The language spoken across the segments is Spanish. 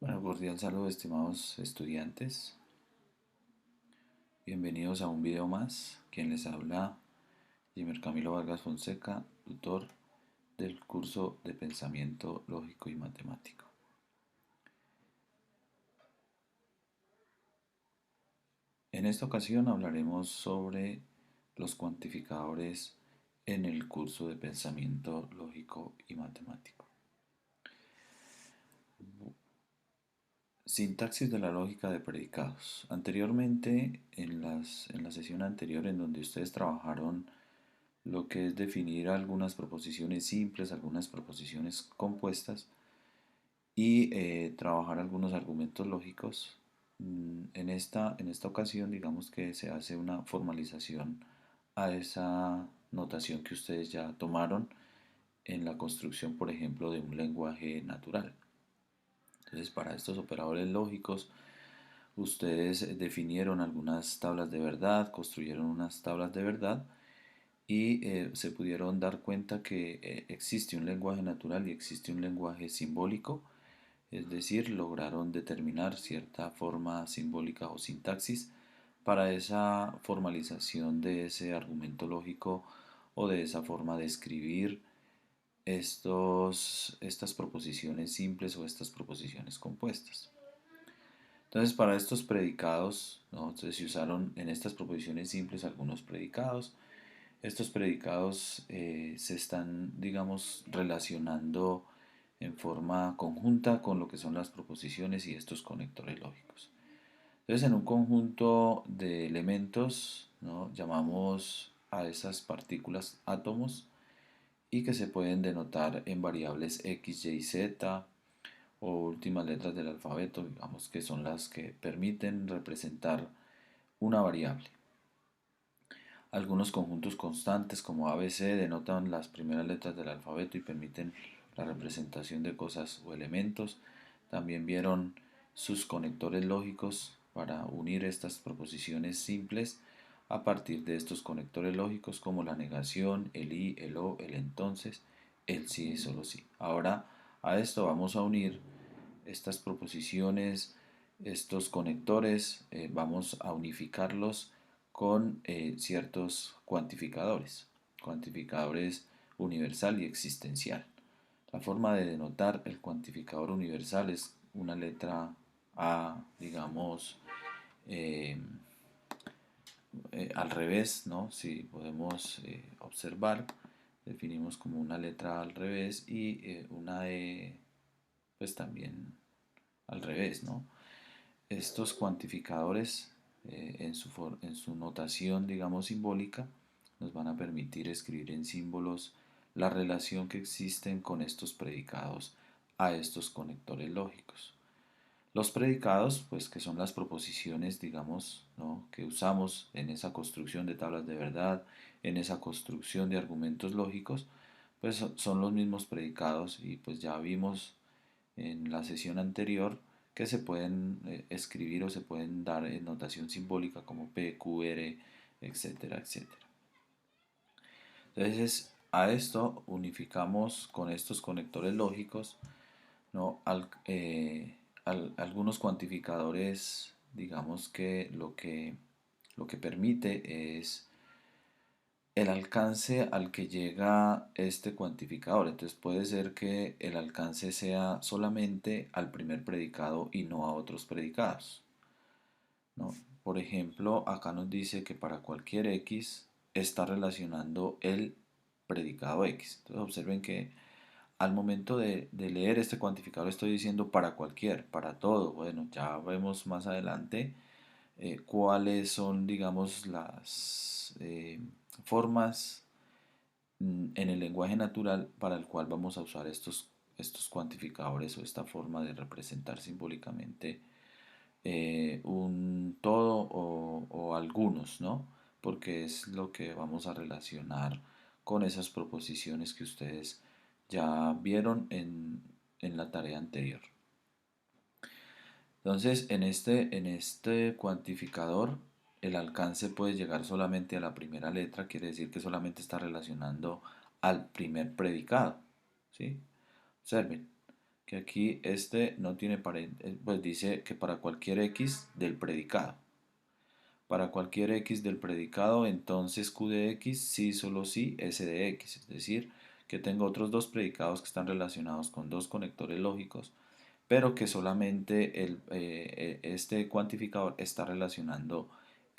Bueno, cordial saludo, estimados estudiantes. Bienvenidos a un video más. Quien les habla, Jimer Camilo Vargas Fonseca, tutor del curso de Pensamiento Lógico y Matemático. En esta ocasión hablaremos sobre los cuantificadores en el curso de Pensamiento Lógico y Matemático. Sintaxis de la lógica de predicados. Anteriormente, en la sesión anterior en donde ustedes trabajaron lo que es definir algunas proposiciones simples, algunas proposiciones compuestas y trabajar algunos argumentos lógicos. En esta ocasión, digamos que se hace una formalización a esa notación que ustedes ya tomaron en la construcción, por ejemplo, de un lenguaje natural. Entonces, para estos operadores lógicos, ustedes definieron algunas tablas de verdad, construyeron unas tablas de verdad y se pudieron dar cuenta que existe un lenguaje natural y existe un lenguaje simbólico, es decir, lograron determinar cierta forma simbólica o sintaxis para esa formalización de ese argumento lógico o de esa forma de escribir estas proposiciones simples o estas proposiciones compuestas. Entonces, para estos predicados, ¿no? Entonces, se usaron en estas proposiciones simples algunos predicados. Estos predicados se están, digamos, relacionando en forma conjunta con lo que son las proposiciones y estos conectores lógicos. Entonces, en un conjunto de elementos, ¿no? Llamamos a esas partículas átomos y que se pueden denotar en variables x, y, z o últimas letras del alfabeto, digamos que son las que permiten representar una variable. Algunos conjuntos constantes como ABC denotan las primeras letras del alfabeto y permiten la representación de cosas o elementos. También vieron sus conectores lógicos para unir estas proposiciones simples a partir de estos conectores lógicos como la negación, el y, el o, el entonces, el sí y solo sí. Ahora a esto vamos a unir estas proposiciones, estos conectores, vamos a unificarlos con ciertos cuantificadores universal y existencial. La forma de denotar el cuantificador universal es una letra A, digamos, eh, al revés, ¿no? Si podemos observar, definimos como una letra al revés y una E, pues también al revés, ¿no? Estos cuantificadores en su notación, digamos, simbólica, nos van a permitir escribir en símbolos la relación que existen con estos predicados a estos conectores lógicos. Los predicados, pues que son las proposiciones, digamos, ¿no? que usamos en esa construcción de tablas de verdad, en esa construcción de argumentos lógicos, pues son los mismos predicados y pues ya vimos en la sesión anterior que se pueden escribir o se pueden dar en notación simbólica como P, Q, R, etcétera, etcétera. Entonces a esto unificamos con estos conectores lógicos, ¿no? Algunos cuantificadores, digamos que lo que permite es el alcance al que llega este cuantificador. Entonces puede ser que el alcance sea solamente al primer predicado y no a otros predicados, ¿no? Por ejemplo, acá nos dice que para cualquier x está relacionando el predicado x. Entonces observen que al momento de leer este cuantificador estoy diciendo para cualquier, para todo. Bueno, ya vemos más adelante cuáles son, digamos, las formas en el lenguaje natural para el cual vamos a usar estos cuantificadores o esta forma de representar simbólicamente un todo o algunos, ¿no? Porque es lo que vamos a relacionar con esas proposiciones que ustedes ya vieron en la tarea anterior. Entonces, en este cuantificador, el alcance puede llegar solamente a la primera letra, quiere decir que solamente está relacionando al primer predicado, ¿sí? Observen que aquí este no tiene pues dice que para cualquier x del predicado. Para cualquier x del predicado, entonces q de x sí, solo sí, s de x. Es decir, que tengo otros dos predicados que están relacionados con dos conectores lógicos, pero que solamente este cuantificador está relacionando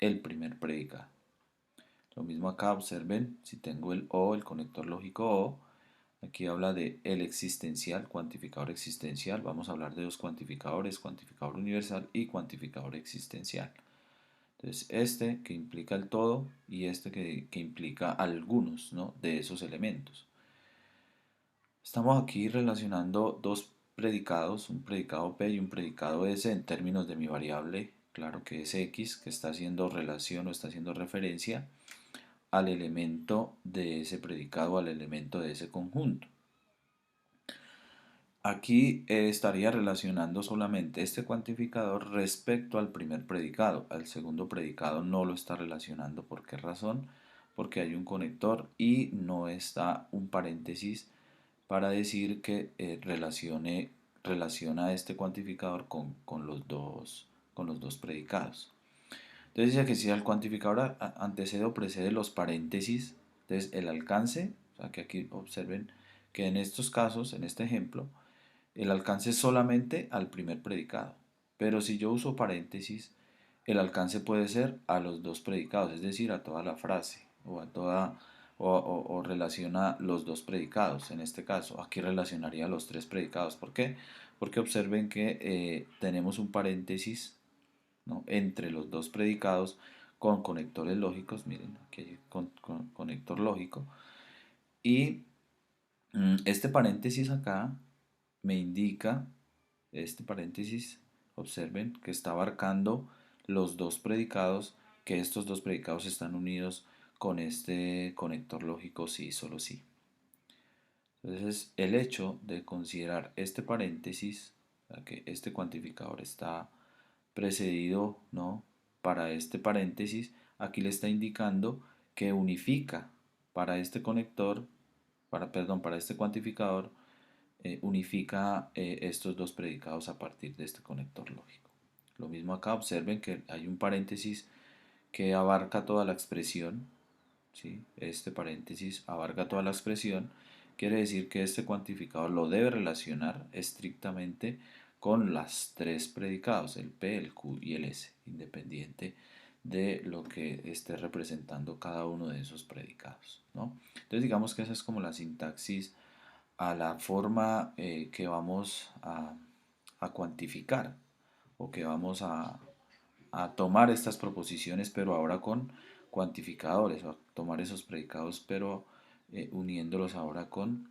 el primer predicado. Lo mismo acá, observen, si tengo el O, el conector lógico O, aquí habla de el existencial, cuantificador existencial. Vamos a hablar de dos cuantificadores, cuantificador universal y cuantificador existencial. Entonces, este que implica el todo y este que implica algunos, ¿no?, de esos elementos. Estamos aquí relacionando dos predicados, un predicado P y un predicado S en términos de mi variable, claro que es X, que está haciendo relación o está haciendo referencia al elemento de ese predicado, al elemento de ese conjunto. Aquí estaría relacionando solamente este cuantificador respecto al primer predicado. Al segundo predicado no lo está relacionando. ¿Por qué razón? Porque hay un conector y no está un paréntesis para decir que relaciona este cuantificador con los dos predicados. Entonces dice que si el cuantificador antecede o precede los paréntesis, entonces el alcance, o sea que aquí observen que en estos casos, en este ejemplo, el alcance es solamente al primer predicado. Pero si yo uso paréntesis, el alcance puede ser a los dos predicados, es decir, a toda la frase o a toda o relaciona los dos predicados. En este caso, aquí relacionaría los tres predicados. ¿Por qué? Porque observen que tenemos un paréntesis, ¿no?, entre los dos predicados con conectores lógicos. Miren, aquí hay conector lógico. Y este paréntesis acá me indica, este paréntesis, observen que está abarcando los dos predicados, que estos dos predicados están unidos con este conector lógico sí, solo sí. Entonces, el hecho de considerar este paréntesis, o sea, que este cuantificador está precedido, ¿no?, para este paréntesis, aquí le está indicando que unifica para este conector, para este cuantificador, unifica estos dos predicados a partir de este conector lógico. Lo mismo acá, observen que hay un paréntesis que abarca toda la expresión, ¿sí? Este paréntesis abarca toda la expresión, quiere decir que este cuantificador lo debe relacionar estrictamente con las tres predicados, el P, el Q y el S, independiente de lo que esté representando cada uno de esos predicados, ¿no? Entonces digamos que esa es como la sintaxis a la forma que vamos a cuantificar o que vamos a tomar estas proposiciones, pero ahora con cuantificadores, a tomar esos predicados, pero uniéndolos ahora con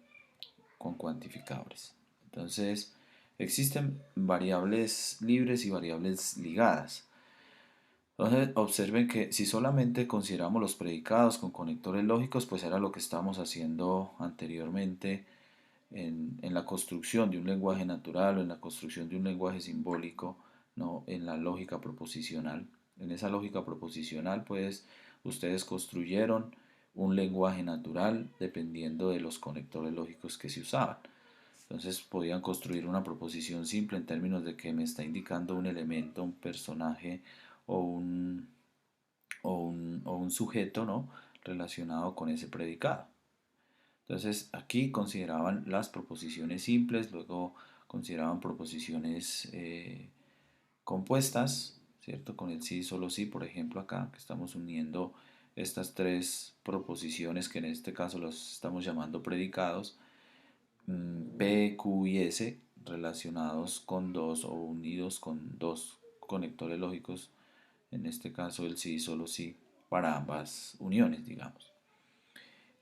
cuantificadores. Entonces, existen variables libres y variables ligadas. Entonces, observen que si solamente consideramos los predicados con conectores lógicos, pues era lo que estábamos haciendo anteriormente en la construcción de un lenguaje natural o en la construcción de un lenguaje simbólico, ¿no?, en la lógica proposicional. En esa lógica proposicional, pues, ustedes construyeron un lenguaje natural dependiendo de los conectores lógicos que se usaban. Entonces podían construir una proposición simple en términos de que me está indicando un elemento, un personaje o un sujeto, ¿no?, relacionado con ese predicado. Entonces aquí consideraban las proposiciones simples, luego consideraban proposiciones compuestas, ¿cierto? Con el sí, solo sí, por ejemplo acá, que estamos uniendo estas tres proposiciones que en este caso los estamos llamando predicados, P, Q y S, relacionados con dos o unidos con dos conectores lógicos, en este caso el sí, solo sí, para ambas uniones, digamos.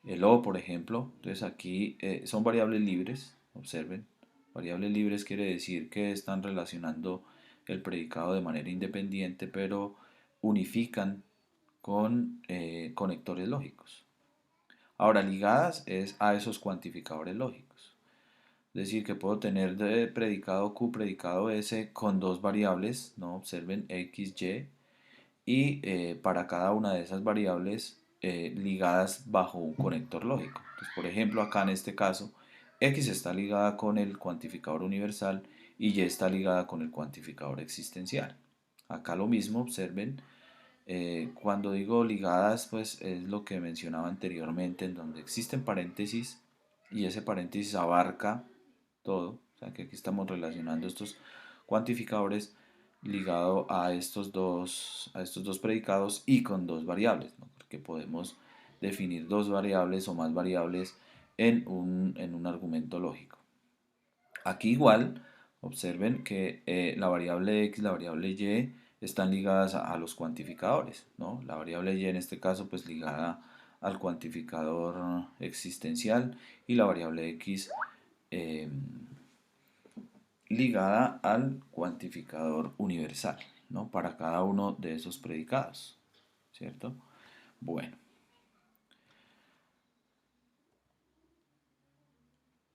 El O, por ejemplo, entonces aquí son variables libres, observen, variables libres quiere decir que están relacionando el predicado de manera independiente, pero unifican con conectores lógicos. Ahora, ligadas es a esos cuantificadores lógicos. Es decir, que puedo tener de predicado Q, predicado S con dos variables, ¿no? Observen X, y para cada una de esas variables ligadas bajo un conector lógico. Entonces, por ejemplo, acá en este caso, X está ligada con el cuantificador universal y Y está ligada con el cuantificador existencial. Acá lo mismo, observen, cuando digo ligadas, pues es lo que mencionaba anteriormente, en donde existen paréntesis y ese paréntesis abarca todo. O sea que aquí estamos relacionando estos cuantificadores ligado a estos dos predicados y con dos variables, ¿no? Porque podemos definir dos variables o más variables en un argumento lógico. Aquí igual, observen que la variable x y la variable y están ligadas a los cuantificadores, ¿no? La variable y en este caso pues ligada al cuantificador existencial y la variable x eh, ligada al cuantificador universal, ¿no? Para cada uno de esos predicados, ¿cierto? Bueno,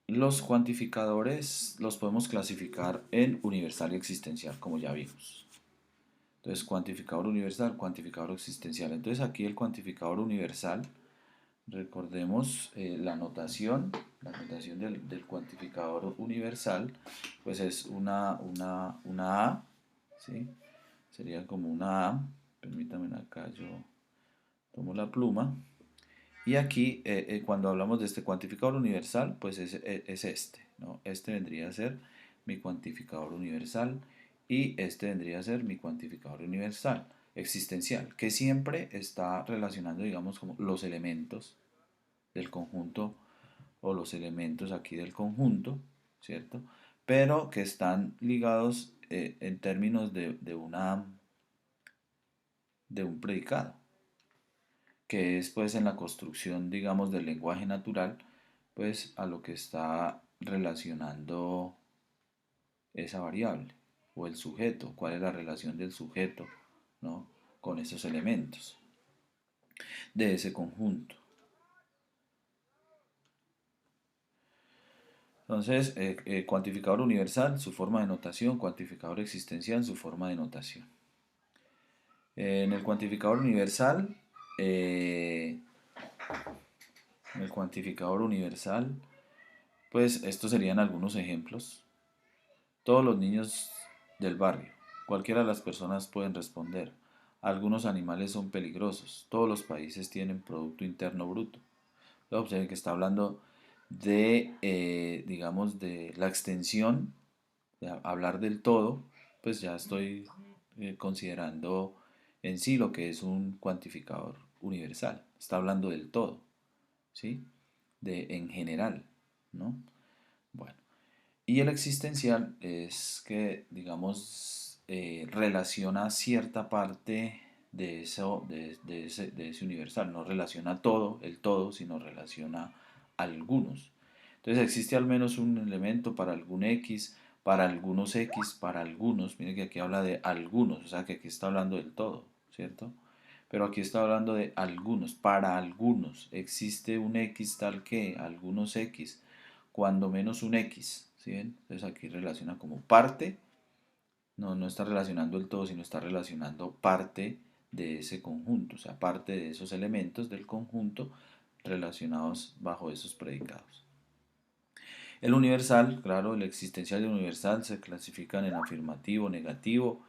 los cuantificadores los podemos clasificar en universal y existencial, como ya vimos. Entonces, cuantificador universal, cuantificador existencial. Entonces, aquí el cuantificador universal, recordemos la notación del cuantificador universal, pues es una A, ¿sí? Sería como una A. Permítanme acá, yo tomo la pluma. Y aquí, cuando hablamos de este cuantificador universal, pues es este, ¿no? Este vendría a ser mi cuantificador universal y este vendría a ser mi cuantificador universal existencial, que siempre está relacionando, digamos, como los elementos del conjunto o los elementos aquí del conjunto, ¿cierto? Pero que están ligados en términos de un predicado, que es pues en la construcción, digamos, del lenguaje natural, pues a lo que está relacionando esa variable o el sujeto, cuál es la relación del sujeto, ¿no? Con esos elementos de ese conjunto. Entonces, cuantificador universal, su forma de notación, cuantificador existencial, su forma de notación. En el cuantificador universal, eh, en el cuantificador universal, pues estos serían algunos ejemplos. Todos los niños del barrio, cualquiera de las personas pueden responder. Algunos animales son peligrosos. Todos los países tienen Producto Interno Bruto. Observen que está hablando de, digamos, de la extensión, de hablar del todo, pues ya estoy considerando en sí lo que es un cuantificador universal. Está hablando del todo, ¿sí? De en general, ¿no? Bueno. Y el existencial es que, digamos, relaciona cierta parte de, eso, de ese universal. No relaciona todo, el todo, sino relaciona algunos. Entonces existe al menos un elemento para algún X, para algunos X, para algunos. Miren que aquí habla de algunos, o sea que aquí está hablando del todo, ¿cierto? Pero aquí está hablando de algunos, para algunos. Existe un X tal que, algunos X, cuando menos un X, ¿sí ven? Entonces aquí relaciona como parte, no está relacionando el todo, sino está relacionando parte de ese conjunto, o sea, parte de esos elementos del conjunto relacionados bajo esos predicados. El universal, claro, el existencial y el universal se clasifican en afirmativo, negativo.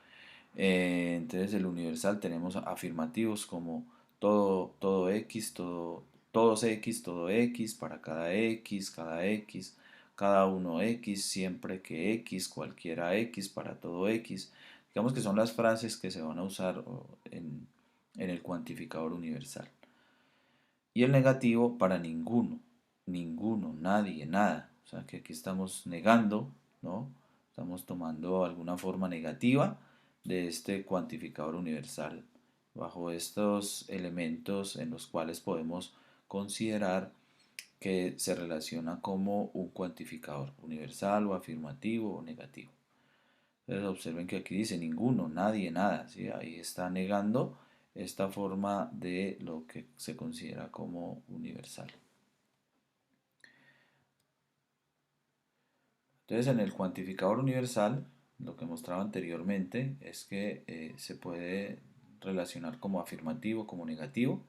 Entonces el universal tenemos afirmativos como todo X, todos X, todo X, para cada X, cada uno X, siempre que X, cualquiera X, para todo X. Digamos que son las frases que se van a usar en el cuantificador universal. Y el negativo para ninguno, ninguno, nadie, nada. O sea que aquí estamos negando, ¿no? Estamos tomando alguna forma negativa de este cuantificador universal bajo estos elementos en los cuales podemos considerar que se relaciona como un cuantificador universal o afirmativo o negativo. Entonces observen que aquí dice ninguno, nadie, nada, ¿sí? Ahí está negando esta forma de lo que se considera como universal. Entonces en el cuantificador universal, lo que mostraba anteriormente es que se puede relacionar como afirmativo, como negativo.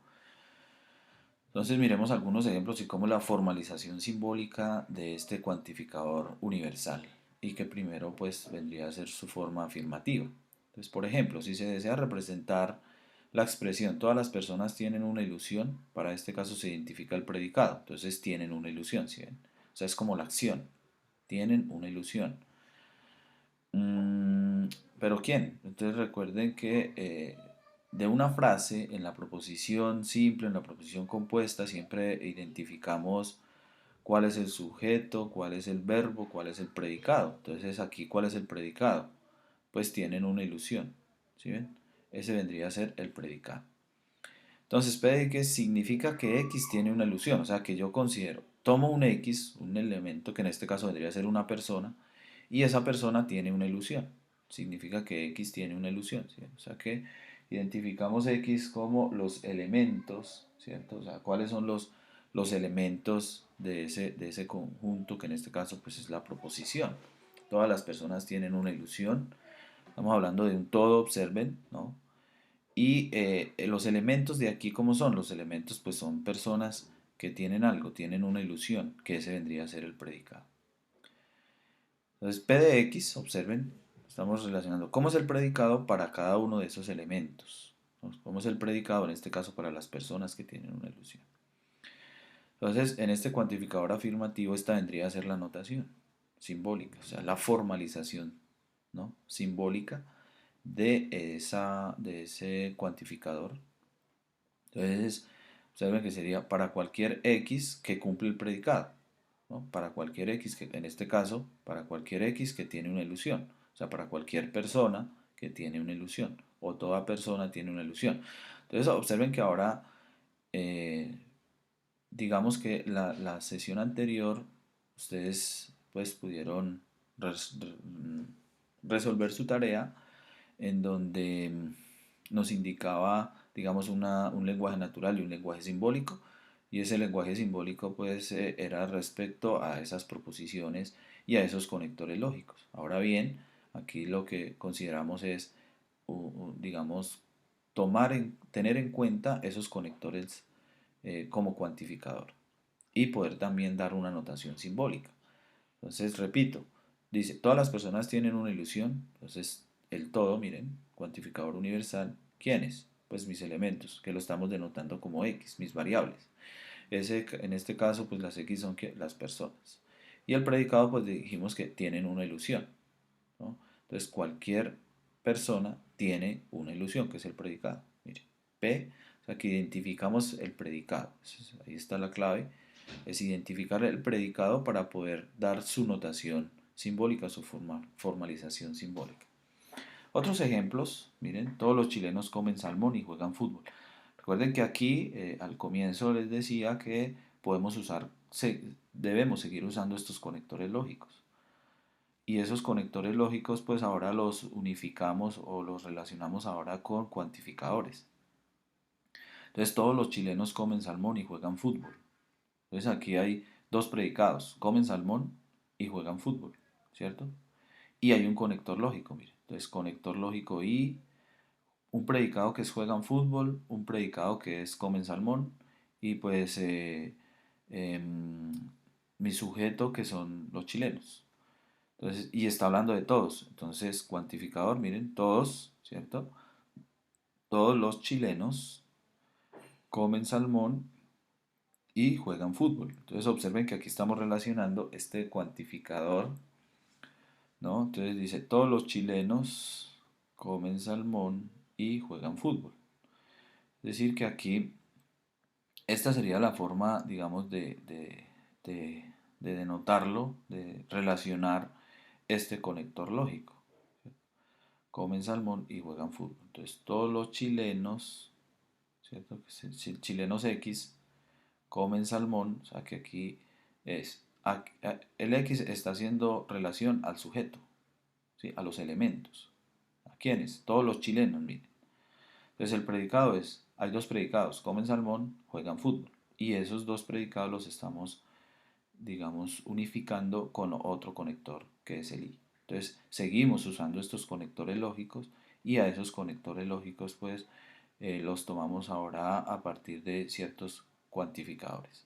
Entonces miremos algunos ejemplos y cómo la formalización simbólica de este cuantificador universal y que primero pues vendría a ser su forma afirmativa. Entonces, por ejemplo, si se desea representar la expresión todas las personas tienen una ilusión, para este caso se identifica el predicado, entonces tienen una ilusión, ¿sí ven? O sea, es como la acción, tienen una ilusión. Mm, ¿Pero quién? Entonces recuerden que de una frase, en la proposición simple, en la proposición compuesta, siempre identificamos cuál es el sujeto, cuál es el verbo, cuál es el predicado. Entonces aquí, ¿cuál es el predicado? Pues tienen una ilusión, ¿sí ven? Ese vendría a ser el predicado. Entonces, P de X significa que X tiene una ilusión, o sea que yo considero, tomo un X, un elemento que en este caso vendría a ser una persona, y esa persona tiene una ilusión. Significa que X tiene una ilusión, ¿sí? O sea que identificamos X como los elementos, ¿cierto? O sea, cuáles son los elementos de ese conjunto, que en este caso pues es la proposición. Todas las personas tienen una ilusión. Estamos hablando de un todo, observen, ¿no? Y los elementos de aquí, ¿cómo son? Los elementos pues son personas que tienen algo, tienen una ilusión, que ese vendría a ser el predicado. Entonces, P de X, observen, estamos relacionando cómo es el predicado para cada uno de esos elementos, ¿no? Cómo es el predicado en este caso para las personas que tienen una ilusión. Entonces, en este cuantificador afirmativo, esta vendría a ser la notación simbólica, o sea, la formalización, ¿no? Simbólica de ese cuantificador. Entonces, observen que sería para cualquier X que cumple el predicado, ¿no? Para cualquier X, que en este caso, para cualquier X que tiene una ilusión, o sea, para cualquier persona que tiene una ilusión, o toda persona tiene una ilusión. Entonces, observen que ahora, eh, digamos que la sesión anterior, ustedes pues pudieron resolver su tarea en donde nos indicaba, digamos, un lenguaje natural y un lenguaje simbólico. Y ese lenguaje simbólico, pues, era respecto a esas proposiciones y a esos conectores lógicos. Ahora bien, aquí lo que consideramos es, digamos, tener en cuenta esos conectores como cuantificador y poder también dar una notación simbólica. Entonces, repito, dice, todas las personas tienen una ilusión, entonces el todo, miren, cuantificador universal, ¿quiénes? Pues mis elementos, que lo estamos denotando como X, mis variables. En este caso, pues las X son las personas. Y el predicado, pues dijimos que tienen una ilusión, ¿no? Entonces, cualquier persona tiene una ilusión, que es el predicado. Miren, P, o sea, que identificamos el predicado. Ahí está la clave, es identificar el predicado para poder dar su notación simbólica, su formalización simbólica. Otros ejemplos, miren, todos los chilenos comen salmón y juegan fútbol. Recuerden que aquí al comienzo les decía que podemos usar, debemos seguir usando estos conectores lógicos. Y esos conectores lógicos pues ahora los unificamos o los relacionamos ahora con cuantificadores. Entonces todos los chilenos comen salmón y juegan fútbol. Entonces aquí hay dos predicados, comen salmón y juegan fútbol, ¿cierto? Y hay un conector lógico, mire. Entonces conector lógico y un predicado que es juegan fútbol, un predicado que es comen salmón y pues em, mi sujeto que son los chilenos. Entonces, y está hablando de todos. Entonces, cuantificador, miren, todos, ¿cierto? Todos los chilenos comen salmón y juegan fútbol. Entonces, observen que aquí estamos relacionando este cuantificador, ¿no? Entonces dice, todos los chilenos comen salmón y juegan fútbol. Es decir, que aquí esta sería la forma, digamos, de denotarlo, de relacionar este conector lógico. Comen salmón y juegan fútbol. Entonces, todos los chilenos, ¿cierto? Chilenos X comen salmón, o sea que aquí es, el X está haciendo relación al sujeto, ¿sí? A los elementos. ¿A quiénes? Todos los chilenos, miren. Entonces el predicado es, hay dos predicados, comen salmón, juegan fútbol. Y esos dos predicados los estamos, digamos, unificando con otro conector que es el I. Entonces seguimos usando estos conectores lógicos y a esos conectores lógicos pues los tomamos ahora a partir de ciertos cuantificadores.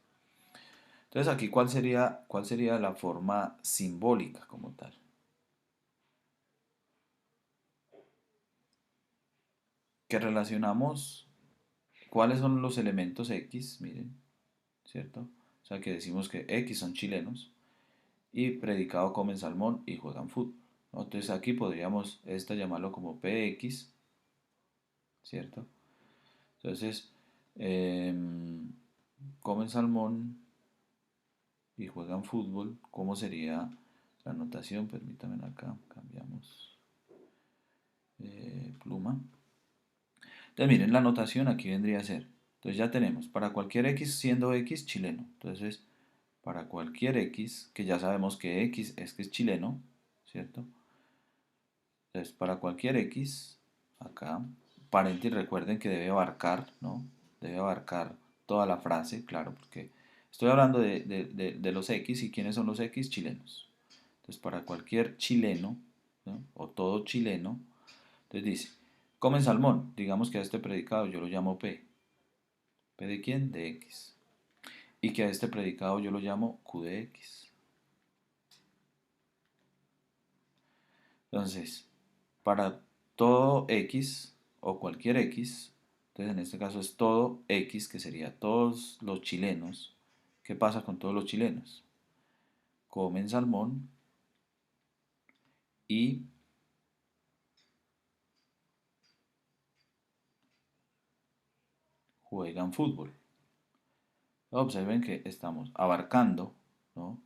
Entonces aquí, cuál sería la forma simbólica como tal? Que relacionamos cuáles son los elementos X, miren, ¿cierto? O sea que decimos que X son chilenos y predicado comen salmón y juegan fútbol, ¿no? Entonces aquí podríamos llamarlo como PX, ¿cierto? Entonces, em, comen salmón y juegan fútbol. ¿Cómo sería la notación? Permítanme acá, cambiamos pluma. Entonces miren, la notación aquí vendría a ser. Entonces ya tenemos, para cualquier X siendo X chileno. Entonces, para cualquier X, que ya sabemos que X es que es chileno, ¿cierto? Entonces, para cualquier X, acá, paréntesis, recuerden que debe abarcar, ¿no? Debe abarcar toda la frase, claro, porque estoy hablando de los X y quiénes son los X chilenos. Entonces, para cualquier chileno, ¿no? O todo chileno, entonces dice, comen salmón, digamos que a este predicado yo lo llamo P. ¿P de quién? De X. Y que a este predicado yo lo llamo Q de X. Entonces, para todo X o cualquier X, entonces en este caso es todo X, que sería todos los chilenos. ¿Qué pasa con todos los chilenos? Comen salmón y juegan fútbol. Observen que estamos abarcando, ¿no?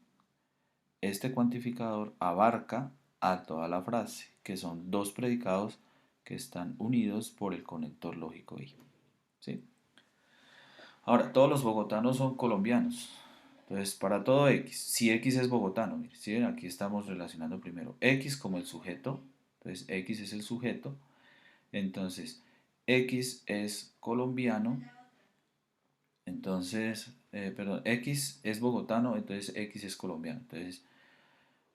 Este cuantificador abarca a toda la frase, que son dos predicados que están unidos por el conector lógico I. ¿Sí? Ahora, todos los bogotanos son colombianos. Entonces, para todo X, si X es bogotano, miren, ¿sí? Aquí estamos relacionando primero X como el sujeto. Entonces, X es el sujeto. Entonces, X es colombiano. Entonces, perdón, X es bogotano, entonces X es colombiano. Entonces,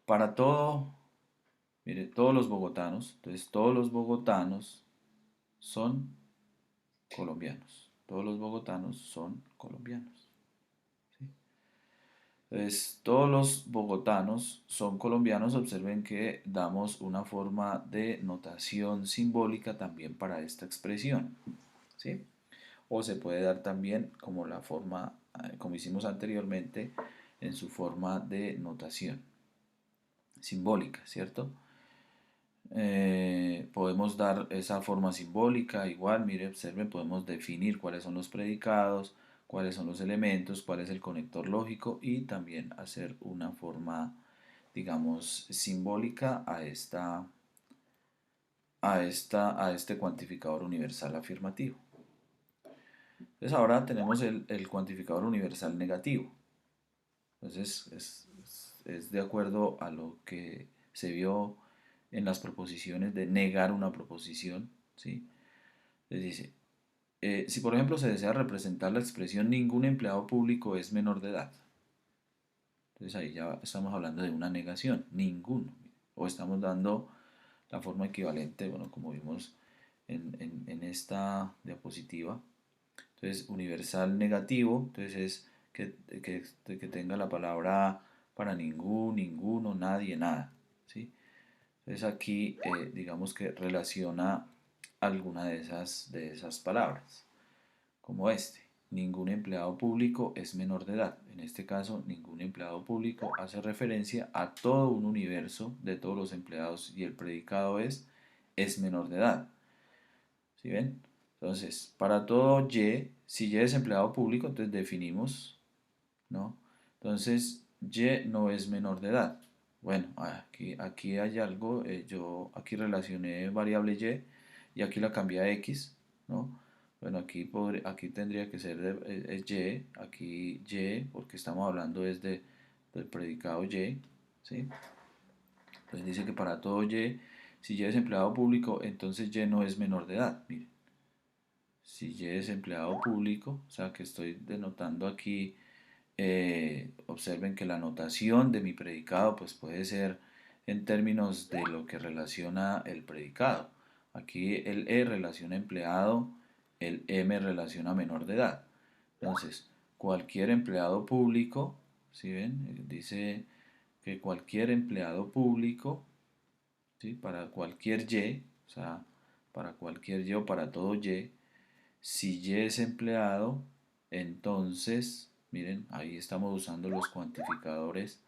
para todo, mire, todos los bogotanos, entonces todos los bogotanos son colombianos. Todos los bogotanos son colombianos. ¿Sí? Entonces, todos los bogotanos son colombianos. Observen que damos una forma de notación simbólica también para esta expresión. ¿Sí? O se puede dar también como la forma, como hicimos anteriormente, en su forma de notación simbólica, ¿cierto? Podemos dar esa forma simbólica, igual, mire, observen, podemos definir cuáles son los predicados, cuáles son los elementos, cuál es el conector lógico y también hacer una forma, digamos, simbólica a este cuantificador universal afirmativo. Entonces ahora tenemos el cuantificador universal negativo. Entonces es de acuerdo a lo que se vio en las proposiciones de negar una proposición, ¿sí? Les dice, si por ejemplo se desea representar la expresión ningún empleado público es menor de edad, entonces ahí ya estamos hablando de una negación, ninguno, o estamos dando la forma equivalente, bueno, como vimos en esta diapositiva. Entonces, universal negativo, entonces es que tenga la palabra para ningún, ninguno, nadie, nada, ¿sí? Entonces aquí digamos que relaciona alguna de esas palabras, como este. Ningún empleado público es menor de edad. En este caso, ningún empleado público hace referencia a todo un universo de todos los empleados y el predicado es menor de edad. ¿Sí ven? Entonces, para todo Y, si Y es empleado público, entonces definimos, ¿no? Entonces, Y no es menor de edad. Bueno, aquí hay algo, yo aquí relacioné variable Y aquí la cambié a X, ¿no? Bueno, aquí tendría que ser es Y, aquí Y, porque estamos hablando del predicado Y, ¿sí? Entonces dice que para todo Y, si Y es empleado público, entonces Y no es menor de edad, miren. Si Y es empleado público, o sea que estoy denotando aquí, observen que la notación de mi predicado pues puede ser en términos de lo que relaciona el predicado. Aquí el E relaciona empleado, el M relaciona menor de edad. Entonces, cualquier empleado público, ¿sí ven? Dice que cualquier empleado público, ¿sí? Para cualquier Y, o sea, para cualquier Y o para todo Y, si Y es empleado, entonces, miren, ahí estamos usando los cuantificadores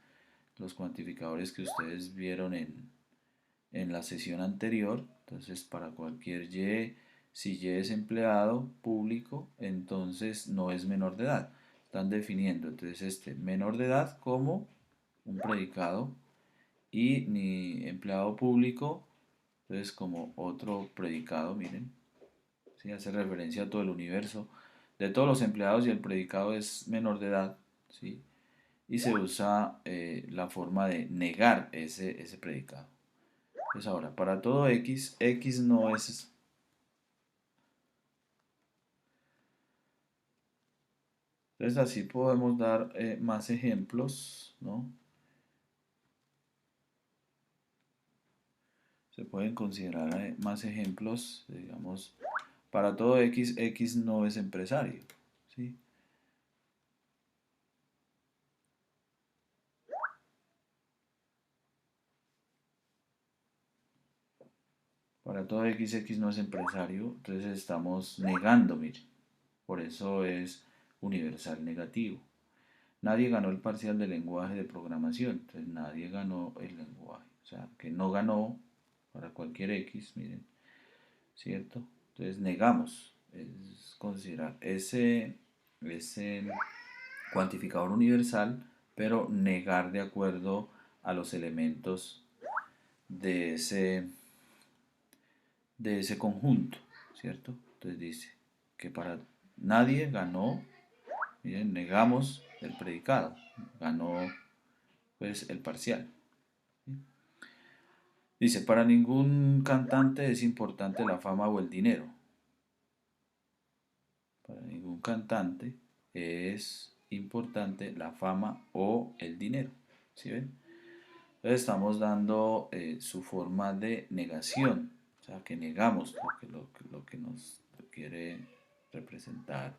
que ustedes vieron en la sesión anterior. Entonces, para cualquier Y, si Y es empleado público, entonces no es menor de edad. Están definiendo entonces este menor de edad como un predicado y ni empleado público, entonces como otro predicado, miren, ¿sí? Hace referencia a todo el universo de todos los empleados y el predicado es menor de edad, ¿sí? Y se usa la forma de negar ese predicado. Pues ahora, para todo X, X no es... Entonces así podemos dar más ejemplos, ¿no? Se pueden considerar más ejemplos, digamos, para todo X, X no es empresario, ¿sí? Para todo X, X no es empresario, entonces estamos negando, mire. Por eso es universal negativo. Nadie ganó el parcial de lenguaje de programación, entonces nadie ganó el lenguaje. O sea, que no ganó para cualquier X, miren, ¿cierto? Entonces negamos, es considerar ese cuantificador universal, pero negar de acuerdo a los elementos de ese conjunto, ¿cierto? Entonces dice que para nadie ganó, miren, negamos el predicado, ganó pues el parcial. Dice, para ningún cantante es importante la fama o el dinero. Para ningún cantante es importante la fama o el dinero. ¿Sí ven? Entonces estamos dando su forma de negación. O sea, que negamos lo que nos quiere representar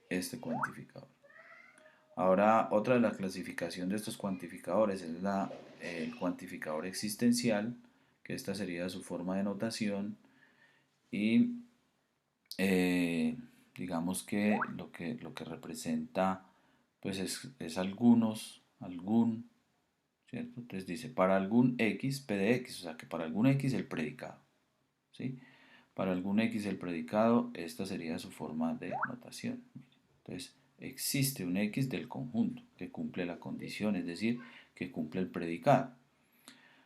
este cuantificador. Ahora, otra de la clasificación de estos cuantificadores es el cuantificador existencial, que esta sería su forma de notación, y digamos que lo que representa pues es algún, ¿cierto? Entonces dice, para algún X, P de X, o sea que para algún X el predicado, ¿sí? Para algún X el predicado, esta sería su forma de notación. Entonces, existe un X del conjunto que cumple la condición, es decir, que cumple el predicado.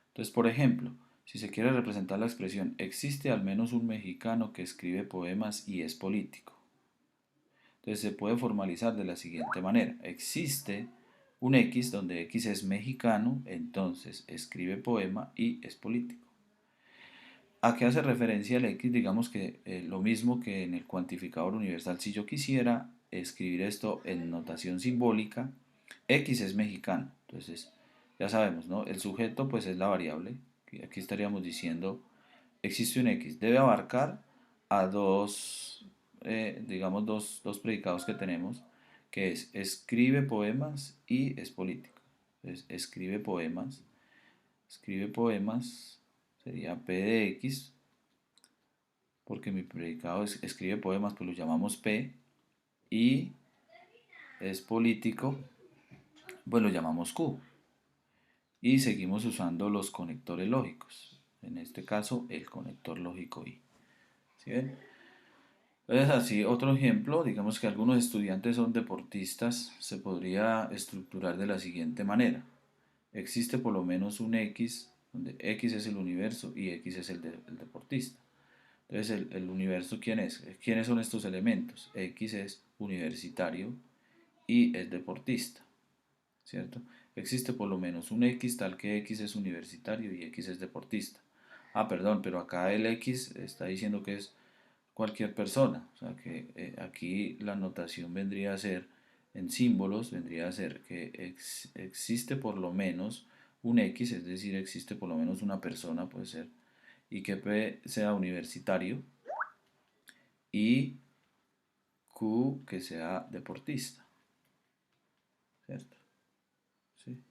Entonces, por ejemplo, si se quiere representar la expresión existe al menos un mexicano que escribe poemas y es político. Entonces se puede formalizar de la siguiente manera. Existe un X donde X es mexicano, entonces escribe poema y es político. ¿A qué hace referencia el X? Digamos que lo mismo que en el cuantificador universal. Si yo quisiera escribir esto en notación simbólica, X es mexicano. Entonces, ya sabemos, ¿no? El sujeto pues es la variable. Aquí estaríamos diciendo, existe un X. Debe abarcar a digamos, dos predicados que tenemos, que es escribe poemas y es político. Entonces, escribe poemas, sería P de X, porque mi predicado escribe poemas, pues lo llamamos P, y es político, pues lo llamamos Q. Y seguimos usando los conectores lógicos, en este caso el conector lógico I. ¿Sí ven? Entonces así, otro ejemplo, digamos que algunos estudiantes son deportistas, se podría estructurar de la siguiente manera. Existe por lo menos un X, donde X es el universo y X es el deportista. Entonces, el universo, ¿quién es? ¿Quiénes son estos elementos? X es universitario y es deportista, ¿cierto? Existe por lo menos un X tal que X es universitario y X es deportista. Ah, perdón, pero acá el X está diciendo que es cualquier persona. O sea que aquí la notación vendría a ser, en símbolos, vendría a ser que existe por lo menos un X, es decir, existe por lo menos una persona, puede ser, y que P sea universitario, y Q que sea deportista. ¿cierto? ¿Sí?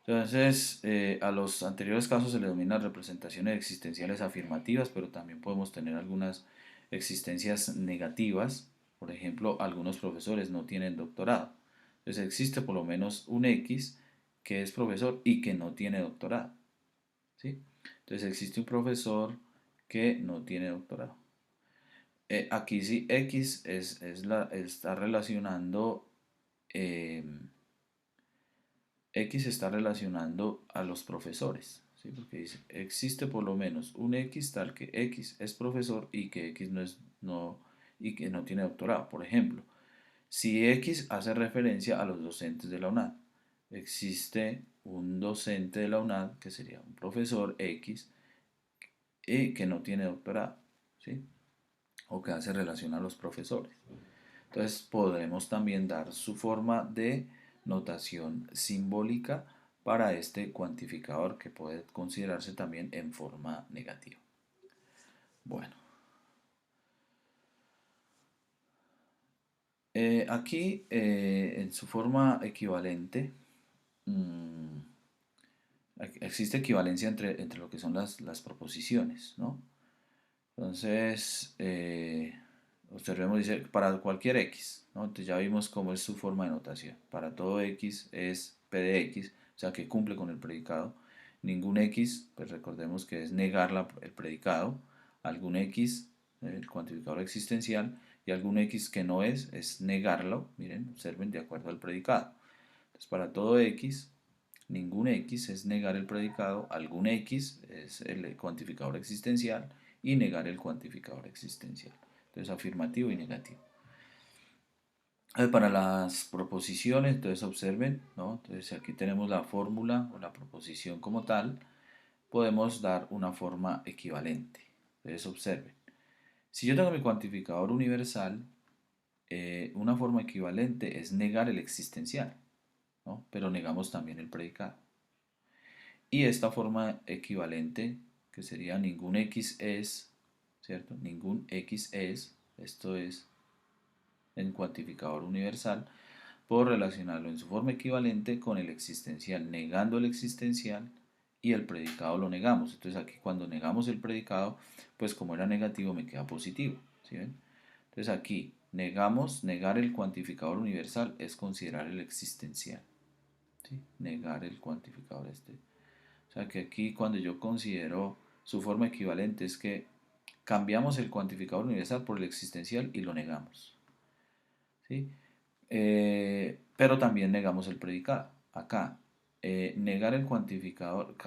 Entonces, a los anteriores casos se le denominan representaciones existenciales afirmativas, pero también podemos tener algunas existencias negativas. Por ejemplo, algunos profesores no tienen doctorado. Entonces existe por lo menos un X que es profesor y que no tiene doctorado. ¿Sí? Entonces existe un profesor que no tiene doctorado. Aquí sí, X está relacionando eh, X está relacionando a los profesores, ¿sí? Porque dice, existe por lo menos un X tal que X es profesor y que X y que no tiene doctorado. Por ejemplo, si X hace referencia a los docentes de la UNAD, existe un docente de la UNAD que sería un profesor X y que no tiene doctorado, ¿sí? O que hace relación a los profesores. Entonces podremos también dar su forma de notación simbólica para este cuantificador que puede considerarse también en forma negativa. Bueno, aquí en su forma equivalente mmm, existe equivalencia entre lo que son las proposiciones, ¿no? Entonces, observemos, dice, para cualquier x, ¿no? Entonces ya vimos cómo es su forma de notación. Para todo x es p de x, o sea que cumple con el predicado. Ningún x, pues recordemos que es negar el predicado. Algún x, el cuantificador existencial, y algún x que no es negarlo. Miren, observen de acuerdo al predicado. Entonces para todo x, ningún x es negar el predicado, algún x es el cuantificador existencial y negar el cuantificador existencial. Entonces afirmativo y negativo. Para las proposiciones, entonces observen, ¿no? Entonces aquí tenemos la fórmula o la proposición como tal, podemos dar una forma equivalente. Entonces observen, si yo tengo mi cuantificador universal, una forma equivalente es negar el existencial, ¿no? Pero negamos también el predicado. Y esta forma equivalente, que sería ningún x es, ¿cierto? Ningún x es, esto es en cuantificador universal, puedo relacionarlo en su forma equivalente con el existencial, negando el existencial y el predicado lo negamos. Entonces aquí cuando negamos el predicado, pues como era negativo me queda positivo, ¿sí ven? Entonces aquí negar el cuantificador universal es considerar el existencial, ¿sí? Negar el cuantificador este. O sea que aquí cuando yo considero su forma equivalente es que cambiamos el cuantificador universal por el existencial y lo negamos, ¿sí? Pero también negamos el predicado. Acá, negar el cuantificador,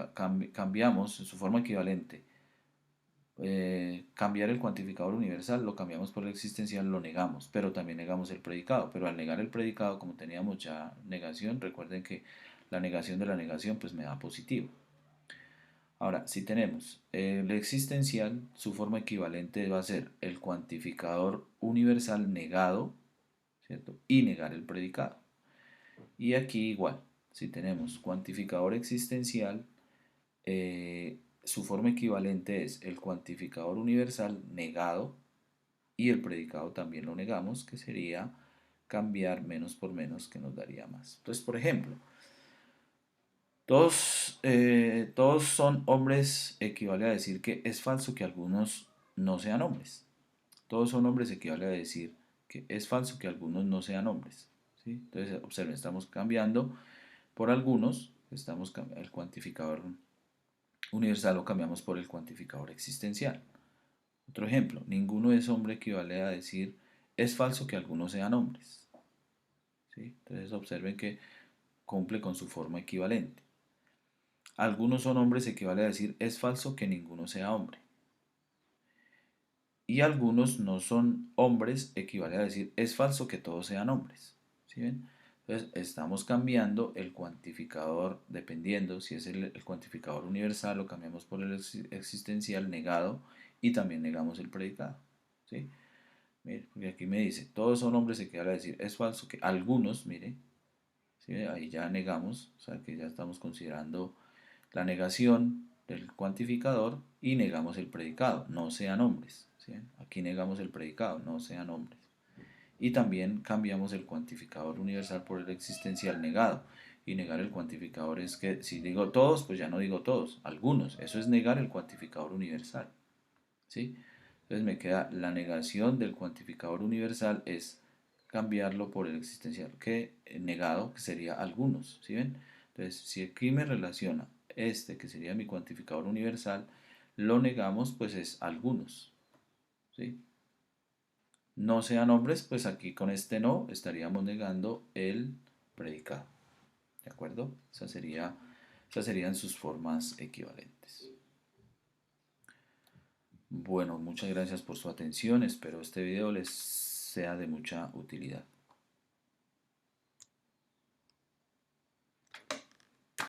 cambiamos en su forma equivalente. Cambiar el cuantificador universal lo cambiamos por el existencial, lo negamos, pero también negamos el predicado. Pero al negar el predicado, como teníamos ya negación, recuerden que la negación de la negación pues me da positivo. Ahora, si tenemos el existencial, su forma equivalente va a ser el cuantificador universal negado, ¿cierto? Y negar el predicado. Y aquí igual, si tenemos cuantificador existencial, su forma equivalente es el cuantificador universal negado y el predicado también lo negamos, que sería cambiar menos por menos, que nos daría más. Entonces, por ejemplo, todos son hombres equivale a decir que es falso que algunos no sean hombres. Todos son hombres equivale a decir que es falso que algunos no sean hombres. ¿Sí? Entonces, observen, estamos cambiando por algunos, el cuantificador universal lo cambiamos por el cuantificador existencial. Otro ejemplo, ninguno es hombre equivale a decir es falso que algunos sean hombres. ¿Sí? Entonces observen que cumple con su forma equivalente. Algunos son hombres equivale a decir es falso que ninguno sea hombre. Y algunos no son hombres equivale a decir es falso que todos sean hombres. ¿Sí ven? Entonces estamos cambiando el cuantificador dependiendo si es el cuantificador universal, lo cambiamos por el existencial negado y también negamos el predicado. ¿Sí? Mire, porque aquí me dice, todos son hombres equivale a decir es falso que algunos, mire, ¿sí? Ahí ya negamos, o sea que ya estamos considerando la negación del cuantificador y negamos el predicado, no sean hombres. ¿Sí? Aquí negamos el predicado, no sean hombres. Y también cambiamos el cuantificador universal por el existencial negado. Y negar el cuantificador es que si digo todos, pues ya no digo todos, algunos. Eso es negar el cuantificador universal. ¿Sí? Entonces me queda la negación del cuantificador universal es cambiarlo por el existencial que negado, que sería algunos. ¿Sí ven? Entonces, si aquí me relaciona este, que sería mi cuantificador universal, lo negamos, pues es algunos. ¿Sí? No sean hombres, pues aquí con este no estaríamos negando el predicado. ¿De acuerdo? Esas serían sus formas equivalentes. Bueno, muchas gracias por su atención. Espero este video les sea de mucha utilidad.